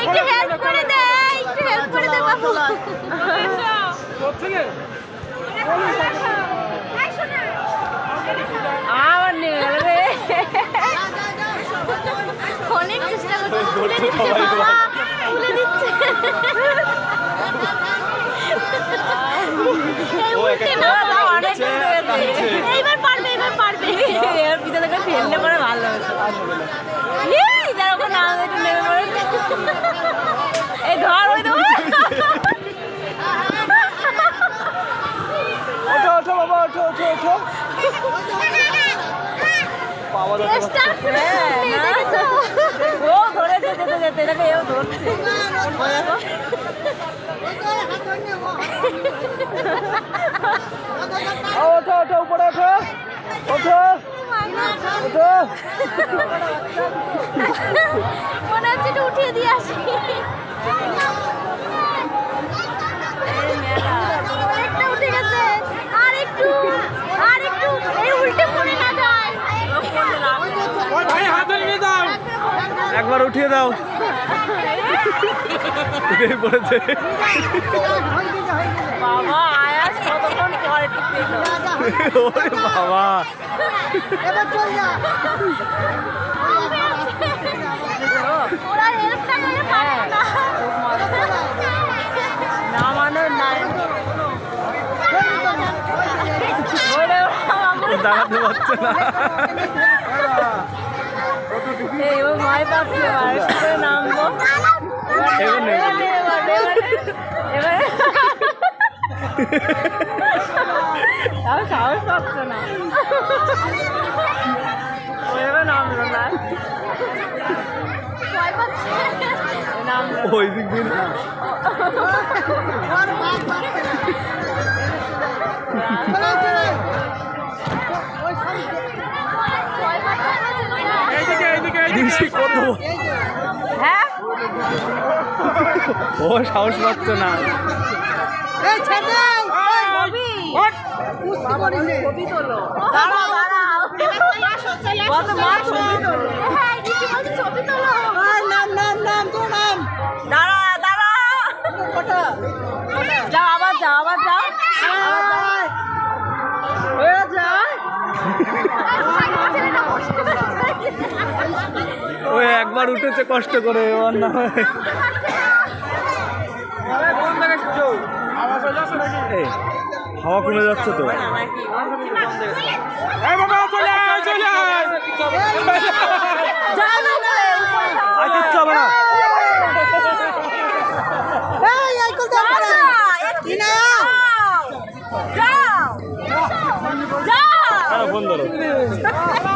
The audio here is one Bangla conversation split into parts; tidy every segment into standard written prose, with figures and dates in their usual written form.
একটু হেল্প করে দে, একটু হেল্প করে দে বাবু। আমার নিয়ে গেল রে। অনেক চেষ্টা করছে, তুলে দিচ্ছে বাবা, তুলে দিচ্ছে। এইবার পারবে, এইবার পারবে। এবার পিতা থেকে ফেললে পরে ভালো হতো। এই ধর, ওই ধর। ওঠো ওঠো বাবা, ওঠো ওঠো ওঠো। ও ধরেছে যেতে যেতে, এটাকে এও ধরছে। ওঠো ওঠো, উপরে ওঠো ওঠো ওঠো। মনে হচ্ছে একটু উঠিয়ে দিয়ে আসি। একটা উঠে গেছে, আর একটু, আর একটু, এই উল্টে পড়ে না যায়। একবার উঠিয়ে দাও। উঠেই পড়েছে। বাবা আয়াস কতক্ষণ পরে ওরে বাবা, ওরা হেল্প না করলে পারবে না। নামানোর নাই, দাঁড়াতে পারছে না। এবার ভয় পাচ্ছে, আর নামবো। এবার সাহস পাচ্ছে না, এবার নামলো না, ভয় পাচ্ছে, নামলো। ওই দিক দিয়ে না। কত হ্যাঁ, ও সাহস পাচ্ছে না। ছবি তোলো, দাঁড়াও দাঁড়াও, কত মা ছবি তোলো। হ্যাঁ, দিদি বলছে ছবি তোলো। দাঁড়া দাঁড়া, যাও আবার যাও, আবার যাও, ওই একবার উঠেছে কষ্ট করে, ওর না হাওয়া কমে যাচ্ছে তো। আর কিচ্ছু হবে না। ফোন ধরো,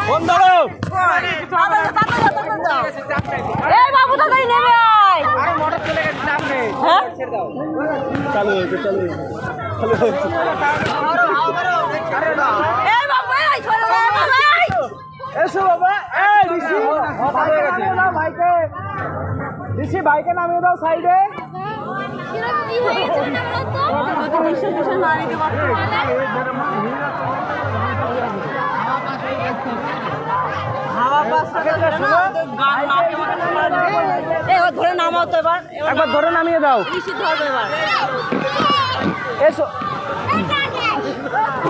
ফোন ধরো। বাবু তাড়াতাড়ি নেমে আয়। চালু হয়েছে, চালু হয়েছে, চালু হয়েছে। এসো বাবা, ঋষি ভাইকে, ঋষি ভাইকে নামিয়ে দাও সাইডে। ধরে নামাও তো, এবার একবার ধরে নামিয়ে দাও। ধরবে এবার। এসো,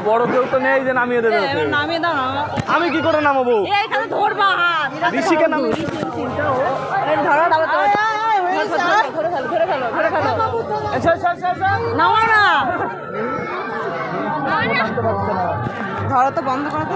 বড় কেউ তো নেই যে নামিয়ে দেবে। নামিয়ে দাও না, আমি কি করে নামাবো? এখানে ধরবা হাত, ঋষিকে নামিয়ে ধরো, ধরে ফেলো, ধরে ফেলো, ধরে ফেলো। নামা না, ধরো তো, বন্ধ করো তো।